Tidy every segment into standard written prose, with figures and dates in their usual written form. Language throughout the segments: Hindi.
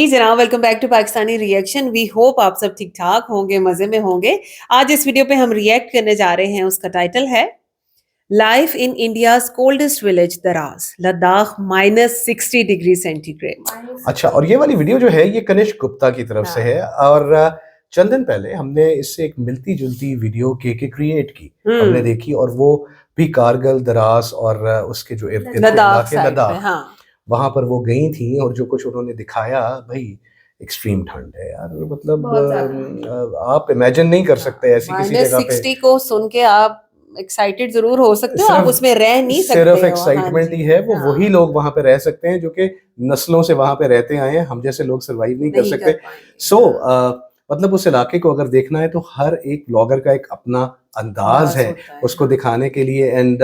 जनाब, welcome back to Pakistani reaction. We hope आप सब ठीक ठाक होंगे, मजे में होंगे। आज इस वीडियो पे हम रिएक्ट करने जा रहे हैं। उसका टाइटल है life in India's coldest village दराज, लद्दाख -60 डिग्री सेंटीग्रेड। अच्छा, और ये वाली वीडियो जो है ये कनिष्क गुप्ता की तरफ से है। और चंद दिन पहले हमने इससे एक मिलती जुलती वीडियो के क्रिएट की, हमने देखी, और वो भी कारगिल, द्रास और उसके जो इर्द गिर्द लद्दाख इलाके, साइड पे, लद्दाख, हाँ। वहां पर वो गई थी। और जो कुछ उन्होंने दिखाया, भाई एक्सट्रीम ठंड है यार। मतलब आप इमेजिन नहीं कर सकते ऐसी किसी जगह पे। -60 को सुन के आप एक्साइटेड जरूर हो सकते हो, आप उसमें रह नहीं सकते सिर्फ हो। एक्साइटमेंट ही है, वो वही लोग वहां पे रह सकते हैं जो कि नस्लों से वहां पे रहते आए हैं। हम जैसे लोग सरवाइव नहीं कर सकते। सो मतलब उस इलाके को अगर देखना है तो हर एक ब्लॉगर का एक अपना अंदाज है उसको दिखाने के लिए। एंड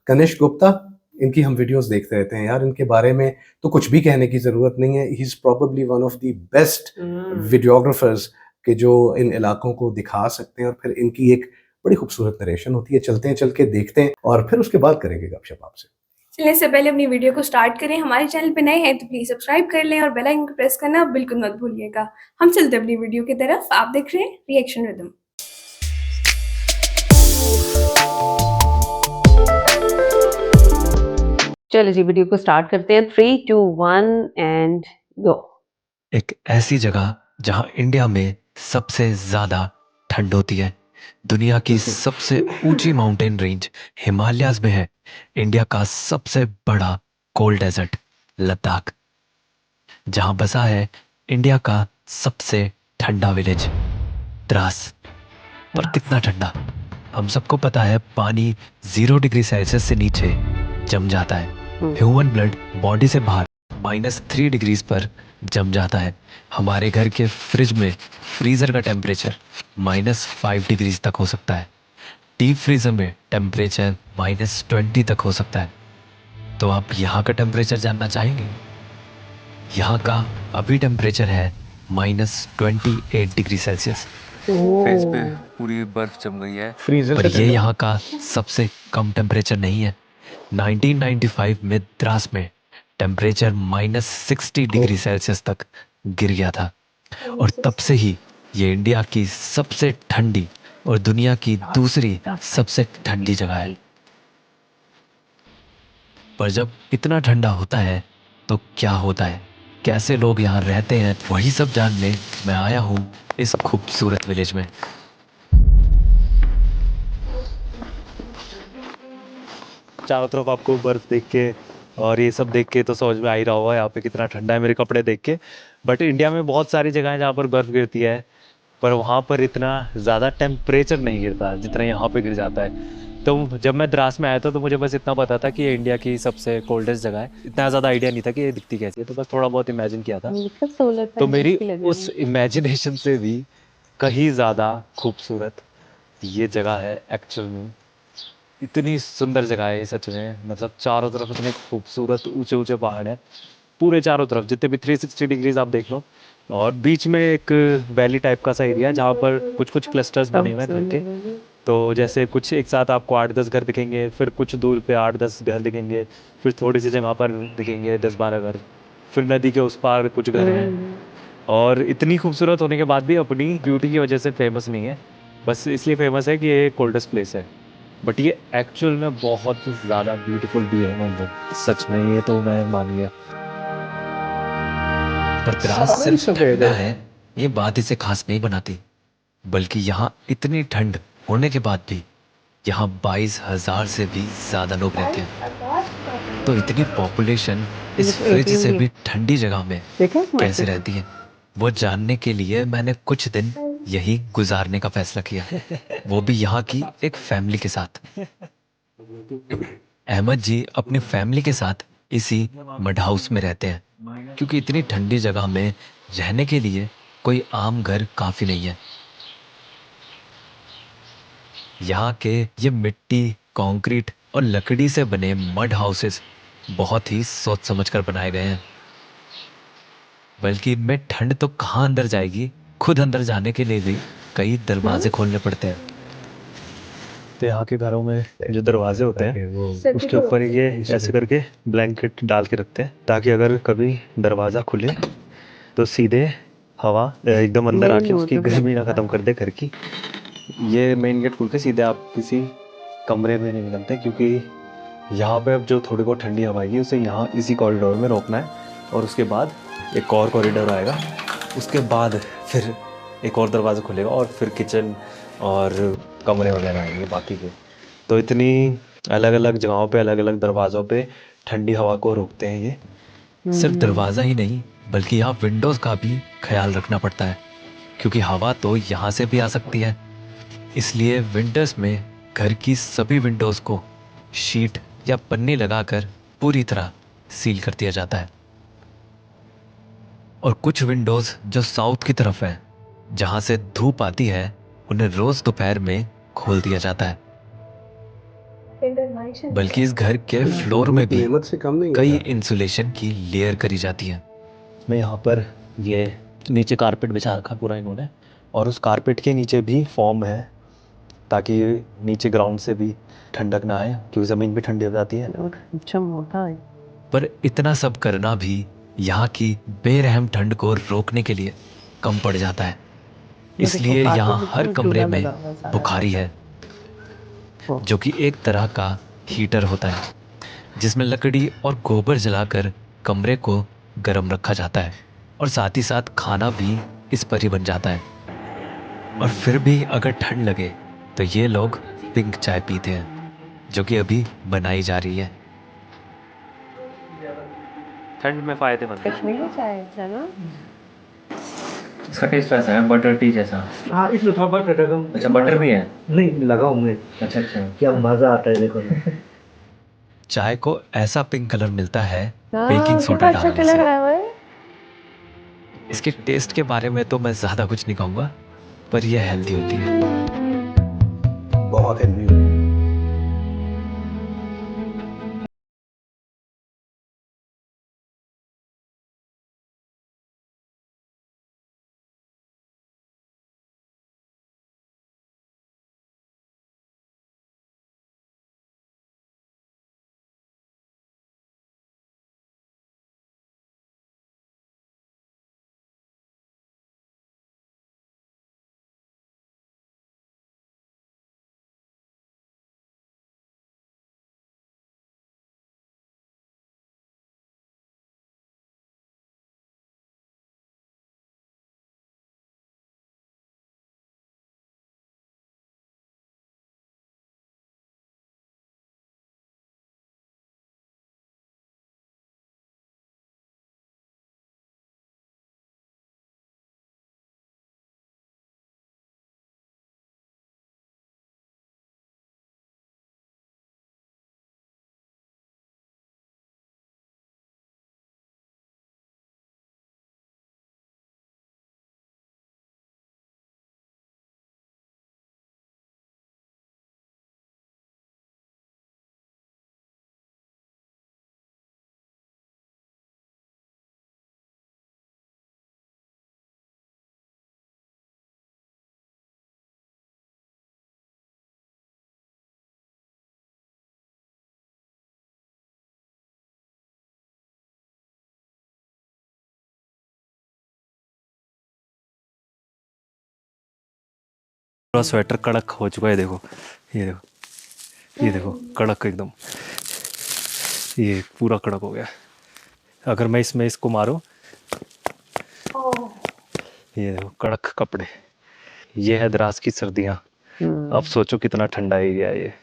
कनिष्क गुप्ता, इनकी हम वीडियोस देखते रहते हैं यार। इनके बारे में तो कुछ भी कहने की जरूरत नहीं है। He is probably one of the best videographers के जो इन इलाकों को दिखा सकते हैं। और फिर इनकी एक बड़ी खूबसूरत नरेशन होती है। चलते हैं, चल के देखते हैं और फिर उसके बाद करेंगे गपशप आपसे। चलने से पहले अपनी वीडियो को स्टार्ट करें। हमारे चैनल पे नए हैं तो प्लीज सब्सक्राइब कर लें और बेल आइकन को प्रेस करना बिल्कुल मत भूलिएगा। हम चलते हैं अपनी वीडियो की तरफ। आप देख रहे हैं रिएक्शन रिदम। चलो जी, वीडियो को स्टार्ट करते हैं। 3, 2, 1 एंड गो। एक ऐसी जगह जहां इंडिया में सबसे ज्यादा ठंड होती है। दुनिया की सबसे ऊंची माउंटेन रेंज हिमालयाज में है। इंडिया का सबसे बड़ा कोल्ड डेजर्ट लद्दाख, जहां बसा है इंडिया का सबसे ठंडा विलेज द्रास। पर कितना ठंडा, हम सबको पता है। पानी 0 डिग्री सेल्सियस से नीचे जम जाता है। ह्यूमन ब्लड बॉडी से बाहर -3 डिग्रीज पर जम जाता है। हमारे घर के फ्रिज में फ्रीजर का टेम्परेचर -5 डिग्रीज तक हो सकता है। डीप फ्रीजर में टेम्परेचर -20 तक हो सकता है। तो आप यहाँ का टेम्परेचर जानना चाहेंगे? यहाँ का अभी टेम्परेचर है -28 डिग्री सेल्सियस। फेस पे पूरी बर्फ जम गई है। पर ये यहाँ का सबसे कम टेम्परेचर नहीं है। 1995 में द्रास में टेम्परेचर -60 डिग्री सेल्सियस तक गिर गया था। और तब से ही ये इंडिया की सबसे ठंडी और दुनिया की दूसरी सबसे ठंडी जगह है। पर जब इतना ठंडा होता है तो क्या होता है, कैसे लोग यहाँ रहते हैं, वही सब जानने मैं आया हूँ इस खूबसूरत विलेज में। चारों तरफ आपको बर्फ देख के और ये सब देख के तो समझ में आ ही रहा होगा यहाँ पे कितना ठंडा है, मेरे कपड़े देख के। बट इंडिया में बहुत सारी जगह है जहाँ पर बर्फ गिरती है, पर वहाँ पर इतना ज़्यादा टेम्परेचर नहीं गिरता जितना यहाँ पे गिर जाता है। तो जब मैं द्रास में आया था तो मुझे बस इतना पता था कि ये इंडिया की सबसे कोल्डेस्ट जगह है। इतना ज़्यादा आइडिया नहीं था कि ये दिखती कैसी है, तो बस थोड़ा बहुत इमेजिन किया था। तो मेरी उस इमेजिनेशन से भी कहीं ज़्यादा खूबसूरत ये जगह है एक्चुअल में। इतनी सुंदर जगह है ये सच में। मतलब चारों तरफ इतने खूबसूरत ऊंचे ऊंचे पहाड़ हैं, पूरे चारों तरफ जितने भी 360 डिग्रीज आप देख लो। और बीच में एक वैली टाइप का सा एरिया है जहाँ पर कुछ कुछ क्लस्टर्स बने हुए हैं घर के। तो जैसे कुछ एक साथ आपको 8-10 घर दिखेंगे, फिर कुछ दूर पे 8-10 घर दिखेंगे, फिर थोड़ी सी जगह पर दिखेंगे 10-12 घर, फिर नदी के उस पार कुछ घर हैं। और इतनी खूबसूरत होने के बाद भी अपनी ब्यूटी की वजह से फेमस नहीं है, बस इसलिए फेमस है कि ये कोल्डेस्ट प्लेस है। बट ये एक्चुअल में बहुत ज़्यादा ब्यूटीफुल भी है। मतलब सच में ये तो मैं मान गया। पर द्रास सिर्फ ठंडा है ये बात इसे खास नहीं बनाती, बल्कि यहाँ इतनी ठंड होने के बाद भी यहाँ 22,000 से भी ज्यादा लोग रहते हैं। तो इतनी पॉपुलेशन इस फ्रिज से भी ठंडी जगह में कैसे रहती है, वो जानने के लिए मैंने कुछ दिन यही गुजारने का फैसला किया, वो भी यहाँ की एक फैमिली के साथ। अहमद जी अपनी फैमिली के साथ इसी मड हाउस में रहते हैं, क्योंकि इतनी ठंडी जगह में रहने के लिए कोई आम घर काफी नहीं है। यहाँ के ये मिट्टी, कंक्रीट और लकड़ी से बने मड हाउसेस बहुत ही सोच समझ कर बनाए गए हैं। बल्कि इनमें ठंड तो कहाँ अंदर जाएगी, खुद अंदर जाने के लिए भी कई दरवाजे खोलने पड़ते हैं। तो यहाँ के घरों में जो दरवाजे होते हैं उसके ऊपर ये ऐसे करके ब्लैंकेट डाल के रखते हैं, ताकि अगर कभी दरवाज़ा खुले तो सीधे हवा एकदम अंदर आके उसकी गर्मी ना ख़त्म कर दे घर की। ये मेन गेट खोल के सीधे आप किसी कमरे में नहीं निकलते, क्योंकि यहाँ पे अब जो थोड़ी बहुत ठंडी हवा आएगी उसे यहाँ इसी कॉरिडोर में रोकना है, और उसके बाद एक और कॉरिडोर आएगा, उसके बाद फिर एक और दरवाज़ा खुलेगा और फिर किचन और कमरे वगैरह आएंगे बाकी के। तो इतनी अलग अलग जगहों पे अलग अलग दरवाज़ों पे ठंडी हवा को रोकते हैं ये। सिर्फ दरवाज़ा ही नहीं बल्कि यहाँ विंडोज़ का भी ख्याल रखना पड़ता है, क्योंकि हवा तो यहाँ से भी आ सकती है। इसलिए विंटर्स में घर की सभी विंडोज़ को शीट या पन्नी लगाकर पूरी तरह सील कर दिया जाता है। और कुछ विंडोज़ जो साउथ की तरफ है, जहाँ से धूप आती है, उन्हें रोज़ दोपहर में खोल दिया जाता है। बल्कि इस घर के फ्लोर में भी नेमत से कम नहीं कई होता। इंसुलेशन की लेयर करी जाती है। मैं यहाँ पर ये नीचे कारपेट बिछा रखा पूरा इन्होंने, और उस कारपेट के नीचे भी फॉर्म है ताकि नीचे ग्राउंड से भी ठंडक ना आए, क्योंकि ज़मीन भी ठंडी हो जाती है। अच्छा मोटा है। पर इतना सब करना भी यहाँ की बेरहम ठंड को रोकने के लिए कम पड़ जाता है। इसलिए यहाँ हर कमरे में बुखारी है, जो कि एक तरह का हीटर होता है, जिसमें लकड़ी और गोबर जलाकर कमरे को गर्म रखा जाता है, और साथ ही साथ खाना भी इस पर ही बन जाता है। और फिर भी अगर ठंड लगे तो ये लोग पिंक चाय पीते हैं, जो कि अभी बनाई जा रही है। ठंड में फ़ायदेमंद है। कश्मीरी चाय है ना? इसका टेस्ट कैसा है? बटर टी जैसा? हाँ, इसमें थोड़ा बटर लगा। अच्छा, बटर भी है? नहीं लगा हूँ मैं। अच्छा अच्छा। क्या मज़ा आता है देखो ना। चाय को ऐसा पिंक कलर मिलता है बेकिंग सोडा अच्छा डालने कलर से। आया हुआ है। इसके टेस्ट के बारे में तो मैं ज़्यादा कुछ नहीं कहूँगा, पर यह हेल्दी होती है। बहुत हेल्दी। पूरा स्वेटर कड़क हो चुका है, देखो ये देखो, ये देखो कड़क एकदम, ये पूरा कड़क हो गया। अगर मैं इसमें इसको मारूं, ये देखो कड़क कपड़े। ये है द्रास की सर्दियाँ। अब सोचो कितना ठंडा एरिया है ये।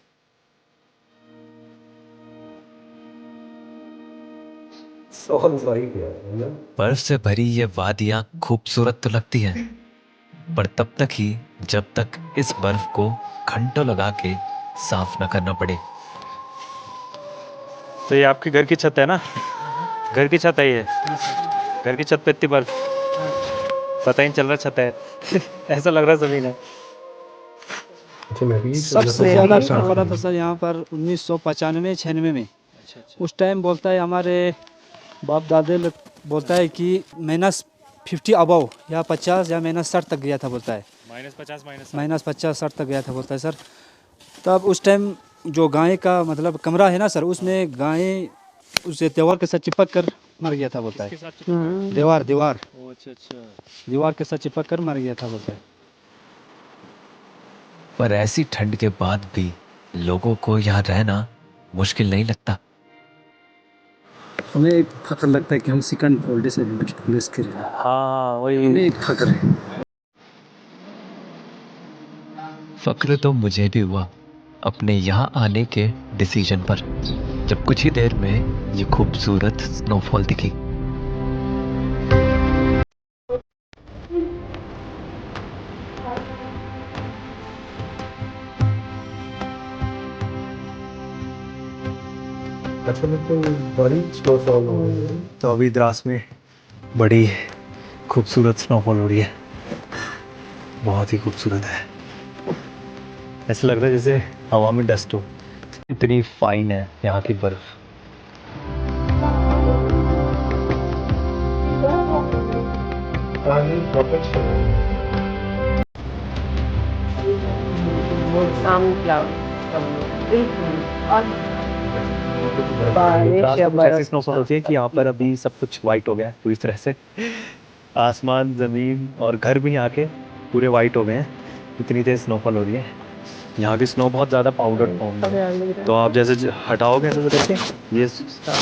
बर्फ से भरी ये वादियाँ खूबसूरत तो लगती हैं, पर तब तक ही जब तक इस बर्फ को घंटों लगा के साफ न करना पड़े। तो ये आपके घर की छत है ना? घर की छत है ये? घर की छत पे इतनी बर्फ, पता ही नहीं चल रहा छत है। ऐसा लग रहा जमीन है। सबसे ज़्यादा ठंड पड़ा था सर यहाँ पर 1995-96 में। उस टाइम बोलता है हमारे बाप दादे लोग बोलता है कि -50 अबव या 50 या -60 तक गया था बोलता है। -50 -60 तक गया था बोलता है सर। तब उस टाइम जो गाय का मतलब कमरा है ना सर, उसमें गाय उसे दीवार के साथ चिपक कर मर गया था बोलता है। किसके साथ चिपका? दीवार दीवार ओ अच्छा अच्छा। दीवार के साथ चिपक कर मर गया था बोलता है। पर ऐसी ठंड के बाद भी लोगों को यहाँ रहना मुश्किल नहीं लगता। हमें एक फख्र लगता है कि हम सिकंद फोल्डे से पुलिस के लिए। हाँ वही। हमें एक फख्र है। फक्र तो मुझे भी हुआ अपने यहाँ आने के डिसीजन पर, जब कुछ ही देर में ये खूबसूरत स्नोफॉल दिखी। तो अभी द्रास में बड़ी खूबसूरत स्नोफॉल हो रही है, बहुत ही खूबसूरत है। ऐसा लग रहा है जैसे हवा में डस्ट हो, इतनी फाइन है यहाँ की बर्फ। ऐसी स्नोफॉल होती है कि यहाँ पर अभी सब कुछ वाइट हो गया है पूरी तरह से। आसमान, जमीन और घर भी यहाँ के पूरे वाइट हो गए हैं, इतनी तेज स्नोफॉल हो रही है। यहाँ की स्नो बहुत ज़्यादा पाउडर फॉर्म में है, तो आप जैसे हटाओगे ऐसे करके ये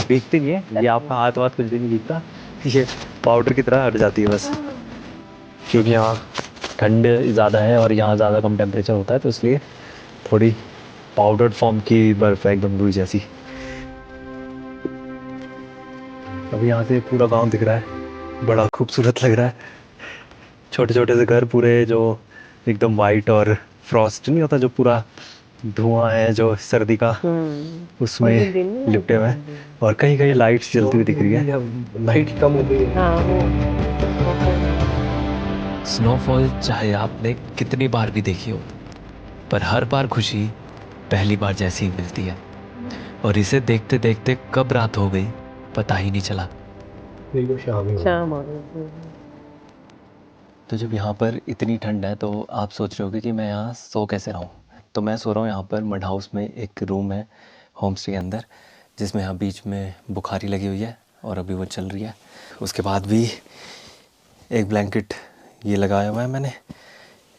भीगती नहीं है, ये आपका हाथ वाथ कुछ भी नहीं भीगता, ये पाउडर की तरह हट जाती है बस। क्योंकि यहाँ ठंड ज़्यादा है और यहाँ ज़्यादा कम टेम्परेचर होता है, तो इसलिए थोड़ी पाउडर फॉर्म की बर्फ है, एकदम रुई जैसी। अभी यहाँ से पूरा गांव दिख रहा है, बड़ा खूबसूरत लग रहा है। छोटे छोटे से घर पूरे जो एकदम वाइट, और फ्रॉस्ट नहीं होता जो पूरा धुआं है जो सर्दी का, उसमें लिपटे हुए हैं। और कहीं कहीं लाइट्स जलती हुई दिख रही है, लाइट कम हो गई है। स्नोफॉल चाहे आपने कितनी बार भी देखी हो, पर हर बार खुशी पहली बार जैसी ही मिलती है। और इसे देखते देखते कब रात हो गई पता ही नहीं चला। तो जब यहाँ पर इतनी ठंड है तो आप सोच रहे होगे कि मैं यहाँ सो कैसे रहा हूँ। तो मैं सो रहा हूँ यहाँ पर मड हाउस में, एक रूम है होम स्टे के अंदर, जिसमें यहाँ बीच में बुखारी लगी हुई है और अभी वो चल रही है। उसके बाद भी एक ब्लैंकेट ये लगाया हुआ है मैंने,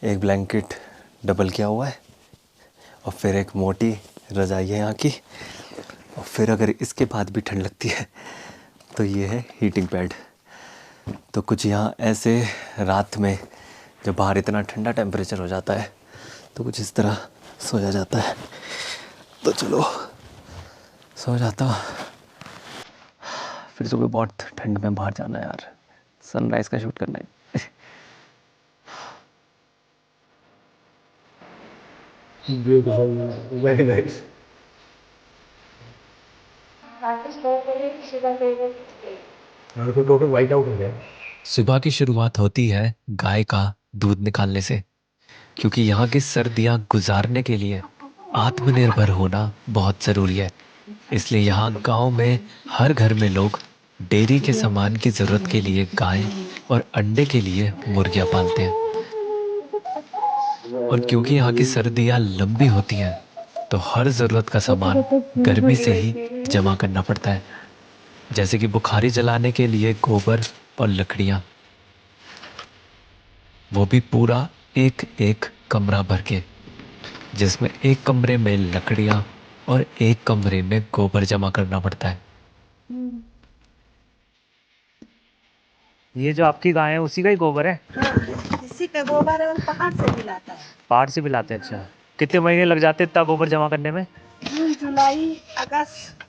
एक ब्लैंकेट डबल किया हुआ है, और फिर एक मोटी रज़ाई है यहाँ की, और फिर अगर इसके बाद भी ठंड लगती है तो ये है हीटिंग पैड। तो कुछ यहाँ ऐसे रात में जब बाहर इतना ठंडा टेम्परेचर हो जाता है तो कुछ इस तरह सोया जाता है। तो चलो सो जाता हूँ, फिर सुबह बहुत ठंड में बाहर जाना है यार, सनराइज़ का शूट करना है। Very nice. Total white out हो गया। सुबह की शुरुआत होती है गाय का दूध निकालने से, क्योंकि यहाँ की सर्दियाँ गुजारने के लिए आत्मनिर्भर होना बहुत ज़रूरी है। इसलिए यहाँ गांव में हर घर में लोग डेयरी के सामान की ज़रूरत के लिए गाय और अंडे के लिए मुर्गियाँ पालते हैं। और क्योंकि यहाँ की सर्दियाँ लंबी होती हैं तो हर ज़रूरत का सामान गर्मी से ही जमा करना पड़ता है, जैसे कि बुखारी जलाने के लिए गोबर और लकड़ियाँ, वो भी पूरा एक एक कमरा भर के, जिसमें एक कमरे में लकड़ियाँ और एक कमरे में गोबर जमा करना पड़ता है। ये जो आपकी गाय है उसी का ही गोबर है? इसी का गोबर है और पहाड़ से भी लाता है। पहाड़ से भी लाते हैं? अच्छा, कितने महीने लग जाते हैं इतना गोबर जमा करने में? जून जुलाई अगस्त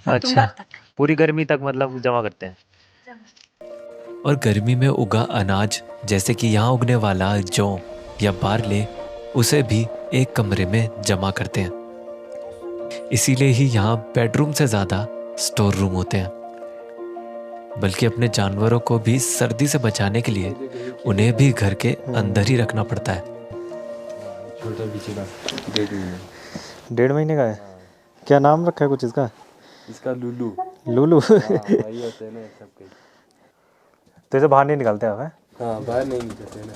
अच्छा, सितंबर तक। पूरी गर्मी तक मतलब जमा करते हैं। और गर्मी में उगा अनाज जैसे कि यहाँ उगने वाला जौ या बारले, उसे भी एक कमरे में जमा करते हैं। इसीलिए ही यहाँ बेडरूम से ज़्यादा स्टोर रूम होते हैं। बल्कि अपने जानवरों को भी सर्दी से बचाने के लिए उन्हें भी घर के अंदर ही रखना पड़ता है। डेढ़ महीने का है? क्या नाम रखा है कुछ इसका? इसका लुलू। लुलू। वही होते हैं ना सबके। तो इसे बाहर नहीं निकालते आप? हैं? हाँ, बाहर नहीं निकलते ना,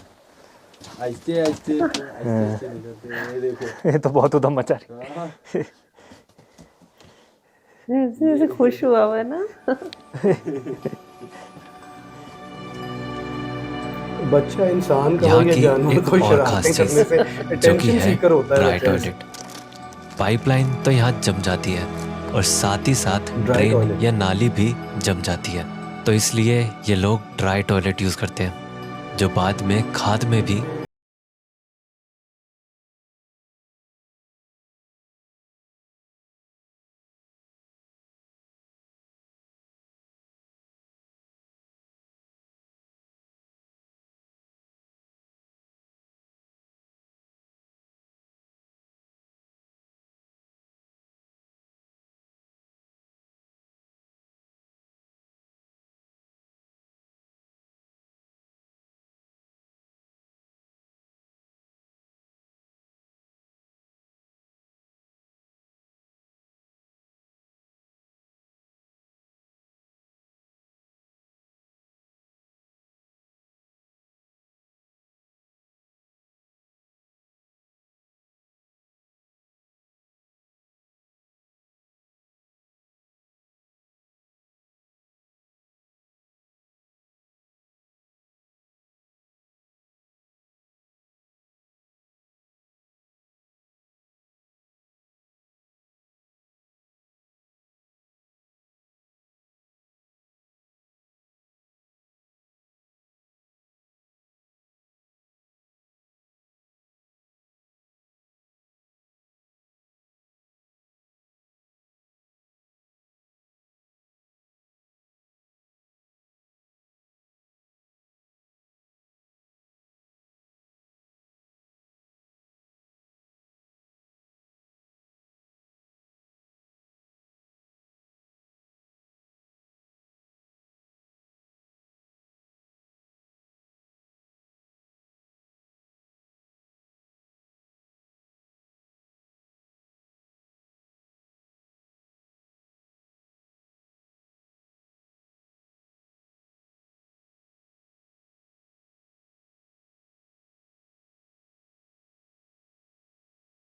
आहिस्ते आहिस्ते निकलते हैं। ये देखो, ये तो बहुत उधम मचा रही। हाँ। ऐसे ऐसे खुश हुआ हुआ है ना। बच्चा इंसान का हो यहाँ या की जानवर एक कोई और शरारतें खास करने चीज से जो कि अटेंशन है सीकर होता है ड्राई बच्चा। टॉयलेट। पाइपलाइन तो यहाँ जम जाती है और साथ ही साथ ड्राई ड्रेन टॉयलेट। या नाली भी जम जाती है, तो इसलिए ये लोग ड्राई टॉयलेट यूज करते हैं, जो बाद में खाद में भी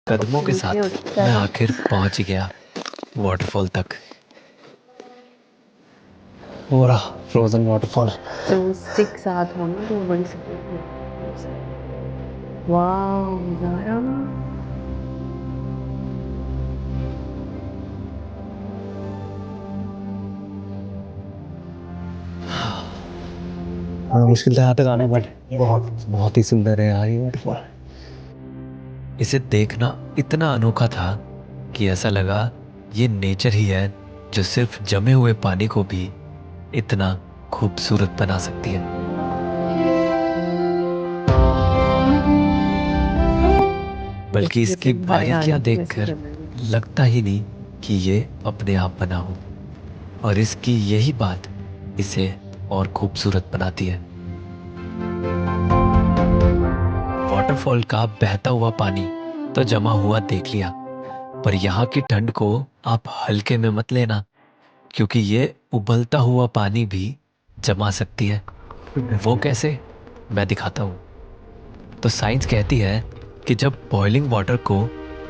कदमों के साथ मैं आखिर पहुंच ही गया वाटरफॉल तक। पूरा फ्रोजन वाटरफॉल। तो स्टिक साथ हो ना तो बन सकते। वाह नजारा। मुश्किल था यहाँ तक आना, बट बहुत ही सुंदर है यार ये वाटरफॉल। इसे देखना इतना अनोखा था कि ऐसा लगा ये नेचर ही है जो सिर्फ जमे हुए पानी को भी इतना खूबसूरत बना सकती है। बल्कि इसकी बारीकियां देखकर लगता ही नहीं कि ये अपने आप बना हो, और इसकी यही बात इसे और खूबसूरत बनाती है। वाटरफॉल का बहता हुआ पानी तो जमा हुआ देख लिया, पर यहाँ की ठंड को आप हल्के में मत लेना, क्योंकि ये उबलता हुआ पानी भी जमा सकती है। वो कैसे, मैं दिखाता हूँ। तो साइंस कहती है कि जब बॉइलिंग वाटर को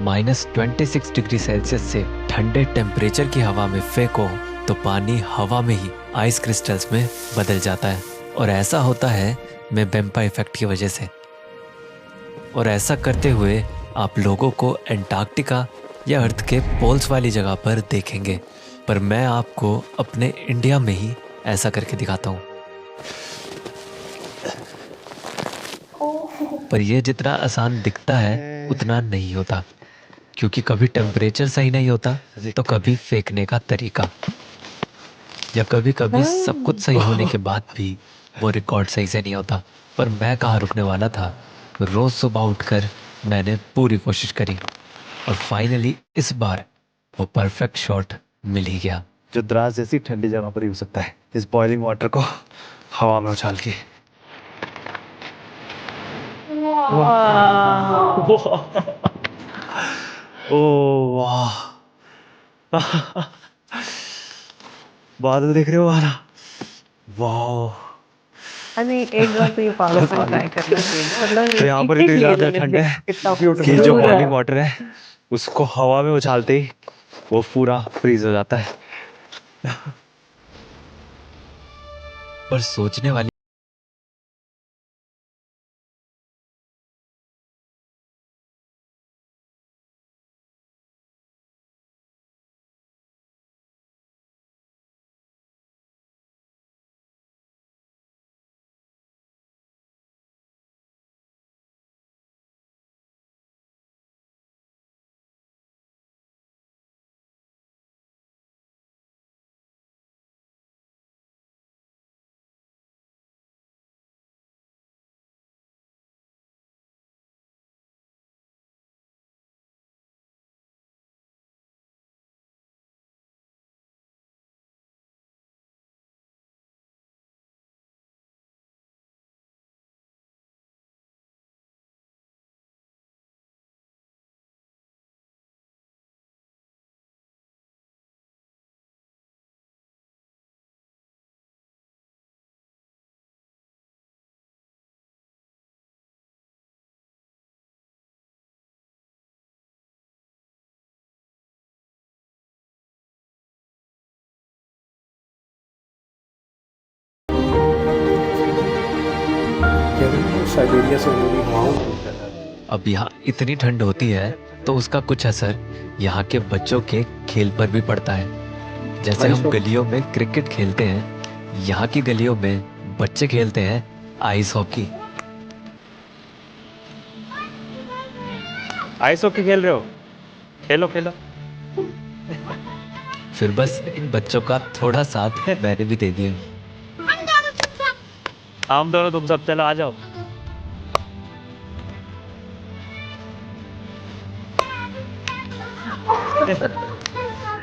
-26 डिग्री सेल्सियस से ठंडे टेम्परेचर की हवा में फेंको तो पानी हवा में ही आइस क्रिस्टल्स में बदल जाता है, और ऐसा होता है मेबेम्पा इफेक्ट की वजह से। और ऐसा करते हुए आप लोगों को एंटार्क्टिका या अर्थ के पोल्स वाली जगह पर देखेंगे, पर मैं आपको अपने इंडिया में ही ऐसा करके दिखाता हूँ। पर यह जितना आसान दिखता है उतना नहीं होता, क्योंकि कभी टेम्परेचर सही नहीं होता तो कभी फेंकने का तरीका, या कभी कभी सब कुछ सही होने के बाद भी वो रिकॉर्ड सही से नहीं होता। पर मैं कहाँ रुकने वाला था। रोज सुबह उठकर मैंने पूरी कोशिश करी, और फाइनली इस बार वो परफेक्ट शॉट मिल ही गया, जो द्रास जैसी ठंडी जगह पर ही हो सकता है, इस बॉइलिंग वाटर को हवा में उछाल के। ओ वाह, बादल देख रहे हो वाला, वाह। नहीं एक बार तो ये पागल ट्राई करना चाहिए, मतलब तो यहाँ पर इतनी ज्यादा ठंड है कि जो बॉइलिंग वाटर है उसको हवा में उछालते ही वो पूरा फ्रीज हो जाता है। पर सोचने वाली साइबेरिया से उन्होंने हवाओं को निकला है। अब यहाँ इतनी ठंड होती है तो उसका कुछ असर यहाँ के बच्चों के खेल पर भी पड़ता है। जैसे हम गलियों में क्रिकेट खेलते हैं, यहाँ की गलियों में बच्चे खेलते हैं आइस हॉकी। आइस हॉकी खेल रहे हो? खेलो खेलो। फिर बस इन बच्चों का थोड़ा साथ मैंने भी दे दिया। हम दोनों तुम सब चलो आ जाओ।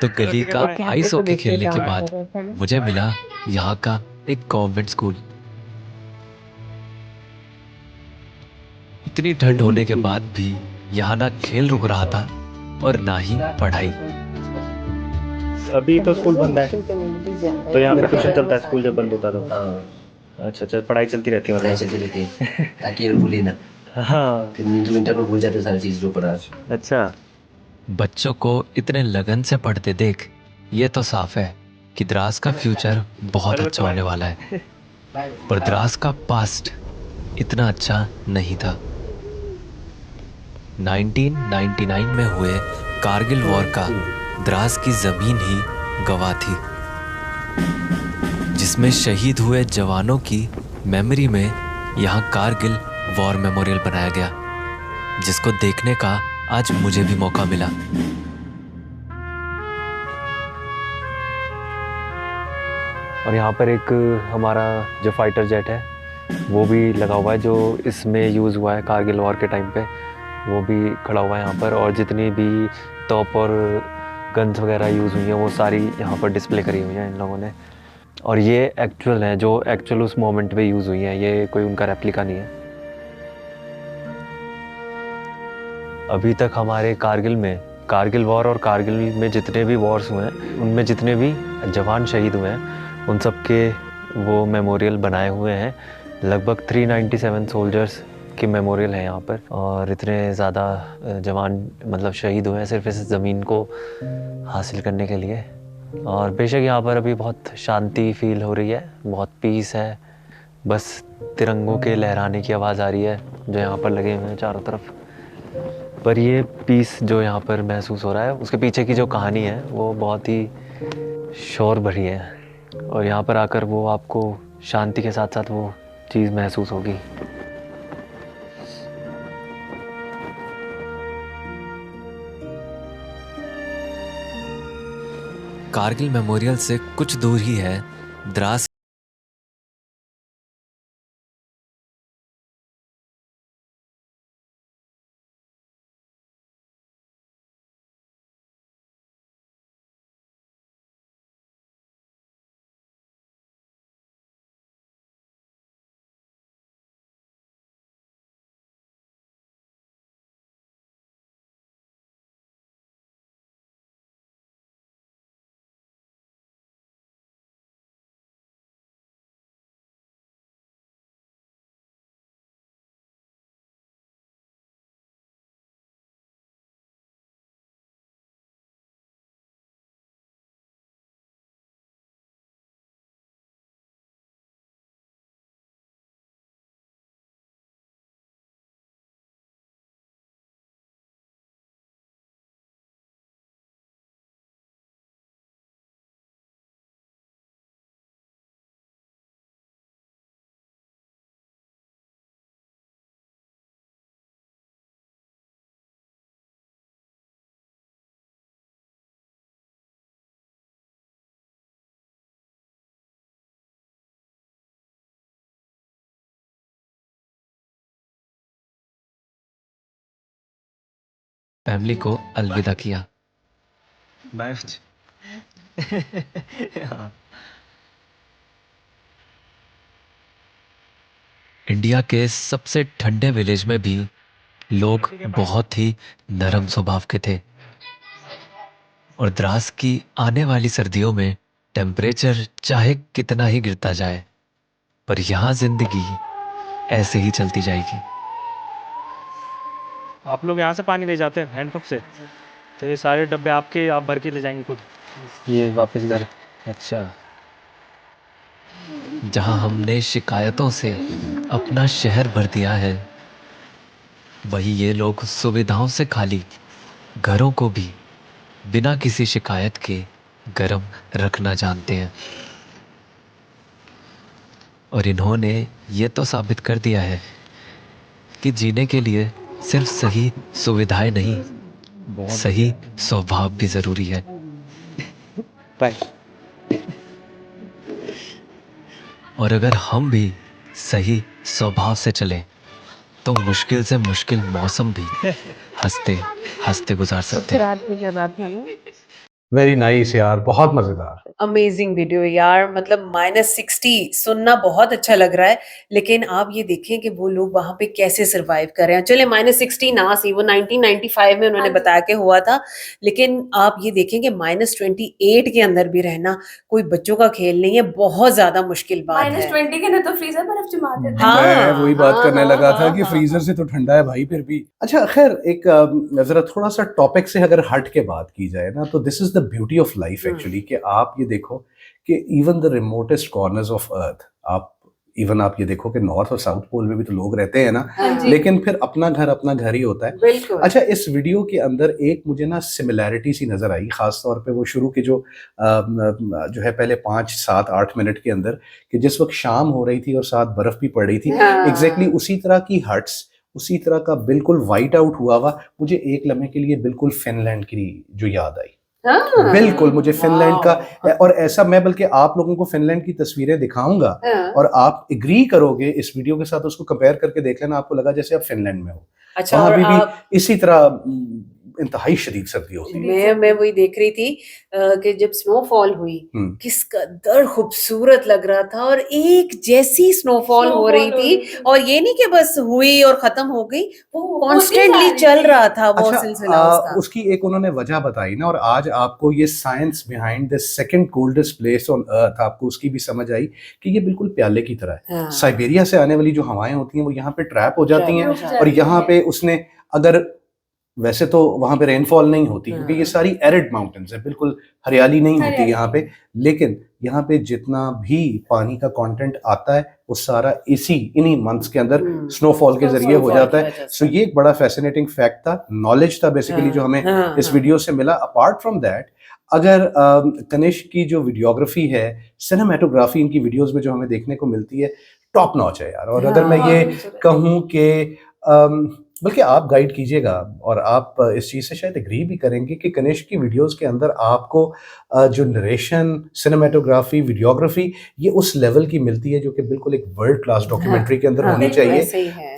तो गली का आइस हॉकी खेलने के बाद मुझे मिला यहाँ का एक गवर्नमेंट स्कूल। इतनी ठंड होने के बाद भी यहाँ ना खेल रुक रहा था और ना ही पढ़ाई। अभी तो स्कूल बंद है, तो यहाँ पे ट्यूशन चलता है स्कूल जब बंद होता है तो। अच्छा अच्छा, पढ़ाई चलती रहती है पढ़ाई मतलब। चलती रहती है ताकि ये भूले ना, हाँ फिर विंटर में भूल जाते सारी चीज जो पढ़ा। अच्छा। बच्चों को इतने लगन से पढ़ते देख ये तो साफ है कि द्रास का फ्यूचर बहुत अच्छा होने वाला है। पर द्रास का पास्ट इतना अच्छा नहीं था। 1999 में हुए कारगिल वॉर का द्रास की जमीन ही गवाह थी, जिसमें शहीद हुए जवानों की मेमोरी में यहाँ कारगिल वॉर मेमोरियल बनाया गया, जिसको देखने का आज मुझे भी मौका मिला। और यहाँ पर एक हमारा जो फाइटर जेट है वो भी लगा हुआ है, जो इसमें यूज़ हुआ है कारगिल वॉर के टाइम पे, वो भी खड़ा हुआ है यहाँ पर। और जितनी भी तोप और गन्स वगैरह यूज़ हुई हैं वो सारी यहाँ पर डिस्प्ले करी हुई हैं इन लोगों ने। और ये एक्चुअल है, जो एक्चुअल उस मोमेंट पे यूज़ हुई हैं, ये कोई उनका रेप्लिका नहीं है। अभी तक हमारे कारगिल वॉर और कारगिल में जितने भी वॉर्स हुए हैं उनमें जितने भी जवान शहीद हुए हैं उन सब के वो मेमोरियल बनाए हुए हैं। लगभग 397 सोल्जर्स की मेमोरियल है यहाँ पर। और इतने ज़्यादा जवान मतलब शहीद हुए हैं सिर्फ इस ज़मीन को हासिल करने के लिए। और बेशक यहाँ पर अभी बहुत शांति फील हो रही है, बहुत पीस है, बस तिरंगों के लहराने की आवाज़ आ रही है जो यहाँ पर लगे हुए हैं चारों तरफ। पर ये पीस जो यहाँ पर महसूस हो रहा है उसके पीछे की जो कहानी है वो बहुत ही शोर भरी है। और यहाँ पर आकर वो आपको शांति के साथ साथ वो चीज़ महसूस होगी। कारगिल मेमोरियल से कुछ दूर ही है द्रास फैमिली को अलविदा किया। बाय। इंडिया के सबसे ठंडे विलेज में भी लोग बहुत ही नरम स्वभाव के थे और द्रास की आने वाली सर्दियों में टेम्परेचर चाहे कितना ही गिरता जाए, पर यहाँ जिंदगी ऐसे ही चलती जाएगी। आप लोग यहाँ से पानी ले जाते हैं हैंडपंप से, तो ये सारे डब्बे आपके, आप भर के ले जाएंगे खुद ये वापस घर? अच्छा। जहाँ हमने शिकायतों से अपना शहर भर दिया है, वही ये लोग सुविधाओं से खाली घरों को भी बिना किसी शिकायत के गर्म रखना जानते हैं। और इन्होंने ये तो साबित कर दिया है कि जीने के लिए सिर्फ सही सुविधाएं नहीं, सही स्वभाव भी जरूरी है। बाय। और अगर हम भी सही स्वभाव से चलें तो मुश्किल से मुश्किल मौसम भी हंसते हंसते गुजार सकते हैं। वेरी नाइस यार, बहुत मजेदार। अमेजिंग वीडियो यार, मतलब -60 सुनना बहुत अच्छा लग रहा है, लेकिन आप ये देखें कि वो लोग वहां पे कैसे सरवाइव कर रहे हैं। चले -60 ना सी, वो 1995 में उन्होंने बताया कि हुआ था, लेकिन आप ये देखें कि -28 के अंदर भी रहना कोई बच्चों का खेल नहीं है, बहुत ज्यादा मुश्किल बात है। -20 के ना तो फ्रीजर बर्फ जमाते थे। हाँ, मैं वही बात हाँ, करने हाँ, लगा था हाँ, कि हाँ। फ्रीजर से तो ठंडा है भाई फिर भी। अच्छा खैर, एक जरा थोड़ा सा टॉपिक से अगर हट के बात की जाए ना, तो this is the beauty of life actually, कि आप ये देखो कि even the remotest corners of earth, आप ये देखो कि नॉर्थ और साउथ पोल में भी तो लोग रहते हैं ना, हाँ जी, लेकिन फिर अपना घर ही होता है। बिल्कुल। अच्छा, इस वीडियो के अंदर एक मुझे ना सिमिलैरिटी सी नजर आई, खास तौर पे वो शुरू के जो है पहले 5, 7, 8 मिनट के अंदर, कि जिस वक्त शाम हो रही थी और साथ बर्फ भी पड़ रही थी, हाँ। एग्जैक्टली उसी तरह की हट्स, उसी तरह का बिल्कुल वाइट आउट हुआ हुआ, मुझे एक लम्हे के लिए बिल्कुल फिनलैंड की जो याद आई। हाँ, बिल्कुल मुझे फिनलैंड का, वाओ। और ऐसा मैं बल्कि आप लोगों को फिनलैंड की तस्वीरें दिखाऊंगा हाँ। और आप एग्री करोगे इस वीडियो के साथ, उसको कंपेयर करके देख लेना, आपको लगा जैसे आप फिनलैंड में हो। अच्छा, वहां और भी आप इसी तरह इंतहाई शदीद सर्दी होती है। मैं वही देख रही थी कि जब स्नोफॉल हुई, हम्म। किस कदर खूबसूरत लग रहा था, और एक जैसी स्नोफॉल हो रही थी, और ये नहीं कि बस हुई और खत्म हो गई, वो कॉन्स्टेंटली चल रहा था वो अच्छा, सिलसिला उसका। उसकी एक उन्होंने वजह बताई ना, और आज आपको ये science behind the second coldest place on earth, आपको उसकी भी समझ आई कि ये बिल्कुल प्याले की तरह है। हाँ। साइबेरिया से आने वाली जो हवाएं होती हैं वो यहाँ पे ट्रैप हो जाती हैं, रुक जाती और यहाँ पे उसने, अगर वैसे तो वहां पे रेनफॉल नहीं होती क्योंकि ये हाँ। सारी एरिड माउंटेन्स है, बिल्कुल हरियाली नहीं होती हरियाली यहाँ पे, लेकिन यहाँ पे जितना भी पानी का कंटेंट आता है वो सारा इन्हीं मंथ्स के अंदर स्नोफॉल के जरिए हो जाता है। सो ये एक बड़ा फैसिनेटिंग फैक्ट था, नॉलेज था बेसिकली, जो हमें इस वीडियो से मिला। अपार्ट फ्रॉम दैट, अगर कनिष्क की जो वीडियोग्राफी है, सिनेमेटोग्राफी, इनकी वीडियोस में जो हमें देखने को मिलती है, टॉप नॉच है यार। और अगर मैं ये कहूँ कि बल्कि आप गाइड कीजिएगा, और आप इस चीज़ से शायद एग्री भी करेंगे कि कनिष्क की वीडियोस के अंदर आपको जो नरेशन, सिनेमेटोग्राफी, वीडियोग्राफी, ये उस लेवल की मिलती है जो कि बिल्कुल एक वर्ल्ड क्लास डॉक्यूमेंट्री के अंदर होनी चाहिए।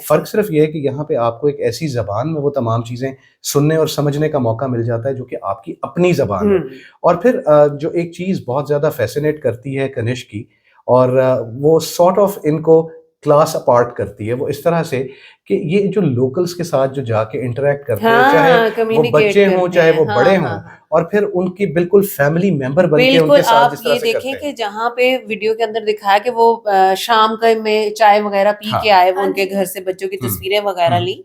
फ़र्क सिर्फ ये है कि यहाँ पे आपको एक ऐसी ज़बान में वो तमाम चीज़ें सुनने और समझने का मौका मिल जाता है जो कि आपकी अपनी ज़बान है। और फिर जो एक चीज़ बहुत ज़्यादा फैसिनेट करती है कनिष्क की, और वो सॉर्ट ऑफ इनको क्लास अपार्ट करती है, वो इस तरह से कि ये जो लोकल्स के साथ जो जाके इंटरेक्ट करते हैं, चाहे वो बच्चे हों चाहे वो बड़े हों, और फिर उनकी बिल्कुल फैमिली मेंबर बन के उनके साथ जिस तरह से करते हैं। देखें कि जहाँ पे वीडियो के अंदर दिखाया कि वो शाम का में चाय वगैरह पी के आए, वो उनके घर से बच्चों की तस्वीरें वगैरह ली।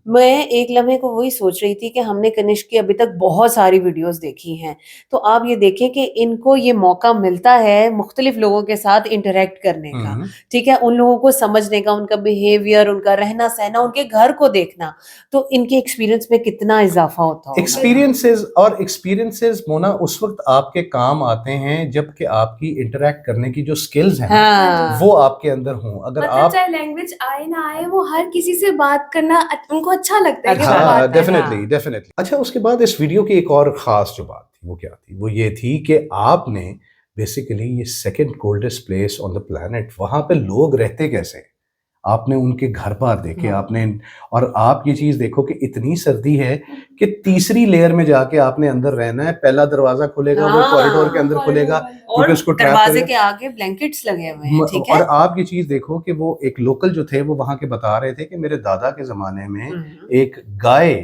मैं एक लम्हे को वही सोच रही थी कि हमने कनिष्क की अभी तक बहुत सारी वीडियोस देखी हैं, तो आप ये देखें कि इनको ये मौका मिलता है मुख्तलिफ लोगों के साथ इंटरेक्ट करने का, ठीक है, उन लोगों को समझने का, उनका बिहेवियर, उनका रहना सहना, उनके घर को देखना, तो इनके एक्सपीरियंस में कितना इजाफा होता है। एक्सपीरियंसेस मोना उस वक्त आपके काम आते हैं जबकि आपकी इंटरेक्ट करने की जो स्किल्स हैं वो आपके अंदर हों। अगर मतलब आप चाहे लैंग्वेज आए ना आए, वो हर किसी से बात करना उनको अच्छा लगता है कि वो हाँ, बात कर रहा है। डेफिनेटली। अच्छा, उसके बाद इस वीडियो की एक और खास जो बात थी वो क्या थी, वो ये थी कि आपने बेसिकली ये second coldest place on the planet, वहां पे लोग रहते कैसे हैं, आपने उनके घर बार देखे, आपने, और आप ये चीज देखो कि इतनी सर्दी है कि तीसरी लेयर में जाके आपने अंदर रहना है। पहला दरवाजा खुलेगा, वो हाँ, कॉरिडोर के अंदर खुलेगा और क्योंकि उसको ट्रैप दरवाजे करेगा। के आगे ब्लैंकेट्स लगे हुए हैं, ठीक और है। आप ये चीज देखो कि वो एक लोकल जो थे वो वहां के बता रहे थे कि मेरे दादा के जमाने में एक गाय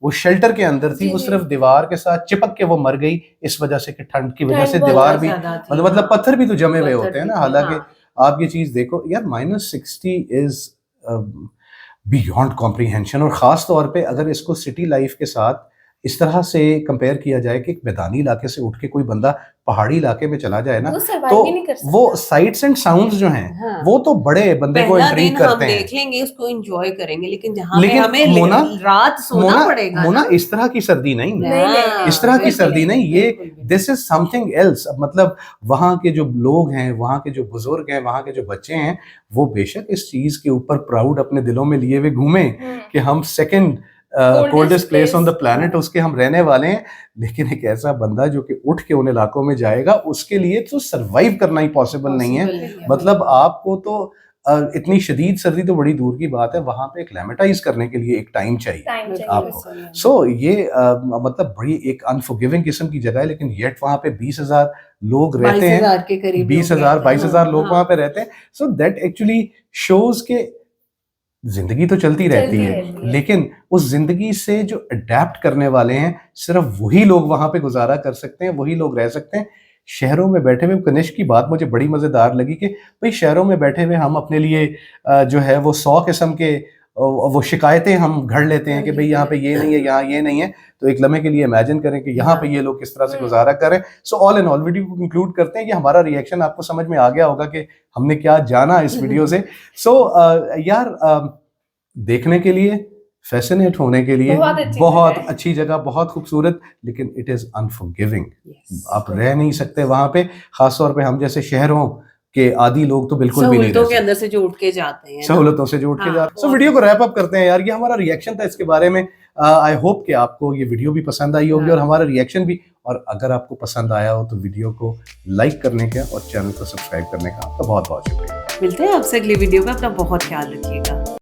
वो शेल्टर के अंदर थी, जी, वो जी। सिर्फ दीवार के साथ चिपक के वो मर गई इस वजह से कि ठंड की वजह ठंड से बहुत दीवार भी, ज्यादा थी, मतलब हाँ। पत्थर भी तो जमे हुए पत्थर होते हैं भी ना। थे, हालांकि हाँ। आप ये चीज देखो यार, -60 इज बियॉन्ड कॉम्प्रीहेंशन। और खास तौर पे अगर इसको सिटी लाइफ के साथ इस तरह से कंपेयर किया जाए कि एक मैदानी इलाके से उठ के कोई बंदा पहाड़ी इलाके में चला जाए ना, वो तो सर्वाइव ही नहीं कर सकता। वो साइट्स एंड साउंड्स जो हैं हाँ। वो तो बड़े बंदे को पहला इंट्रीग दिन करते हम हैं। देख लेंगे, उसको एंजॉय करेंगे, लेकिन जहाँ पे लेकिन हमें मोना, रात सोना पड़ेगा मोना ना, इस तरह की सर्दी नहीं, नहीं, इस तरह की बिल्कुल सर्दी नहीं, ये बिल्कुल भी दिस इज समथिंग एल्स। मतलब वहाँ के जो लोग हैं, वहाँ के जो बुजुर्ग हैं, वहाँ के जो बच्चे हैं, वो बेशक इस चीज के ऊपर प्राउड अपने दिलों में लिए हुए घूमें कि हम second coldest place on the planet उसके हम रहने वाले हैं। लेकिन एक ऐसा बंदा जो कि उठ के उन इलाकों में जाएगा, उसके लिए तो सरवाइव करना ही पॉसिबल नहीं है। मतलब आपको तो इतनी शदीद सर्दी तो बड़ी दूर की बात है, वहां पे एक्लेमेटाइज करने के लिए एक टाइम चाहिए टाइम चाहिए आपको। सो ये मतलब बड़ी एक अनफॉरगिविंग किस्म की जगह है, लेकिन येट वहां पे 20,000 लोग रहते हैं, 22,000 के करीब 20,000 22,000 लोग हाँ। वहां पे रहते हैं। सो दैट एक्चुअली शोज के जिंदगी तो चलती रहती है, लेकिन उस जिंदगी से जो अडेप्ट करने वाले हैं सिर्फ वही लोग वहां पे गुजारा कर सकते हैं, वही लोग रह सकते हैं। शहरों में बैठे हुए, कनिष्क की बात मुझे बड़ी मजेदार लगी कि भाई शहरों में बैठे हुए हम अपने लिए जो है वो 100 किस्म के वो शिकायतें हम घड़ लेते हैं कि भाई यहाँ पे ये नहीं है, यहाँ ये नहीं है। तो एक लम्हे के लिए इमेजिन करें कि यहाँ पे ये लोग किस तरह से गुजारा कर रहे हैं। So all in all video को कंक्लूड करते हैं कि हमारा रिएक्शन आपको समझ में आ गया होगा कि हमने क्या जाना इस वीडियो से। सो यार देखने के लिए, फैसिनेट होने के लिए बहुत अच्छी जगह, बहुत खूबसूरत, लेकिन इट इज अनफॉरगिविंग। आप रह नहीं सकते वहां पे, खासतौर पे हम जैसे शहरों के आदि लोग तो बिल्कुल भी नहीं रह सहूलतों के सकते। अंदर से जो उठ के जाते हैं, सहूलतों से जो उठ के जाते हैं। सो वीडियो को रैप अप करते हैं यार, ये हमारा रिएक्शन था इसके बारे में। आई होप कि आपको ये वीडियो भी पसंद आई होगी और हमारा रिएक्शन भी। और अगर आपको पसंद आया हो तो वीडियो को लाइक करने का और चैनल को सब्सक्राइब करने का आपका बहुत बहुत शुक्रिया। मिलते हैं आपसे अगली वीडियो में। अपना बहुत ख्याल रखिएगा।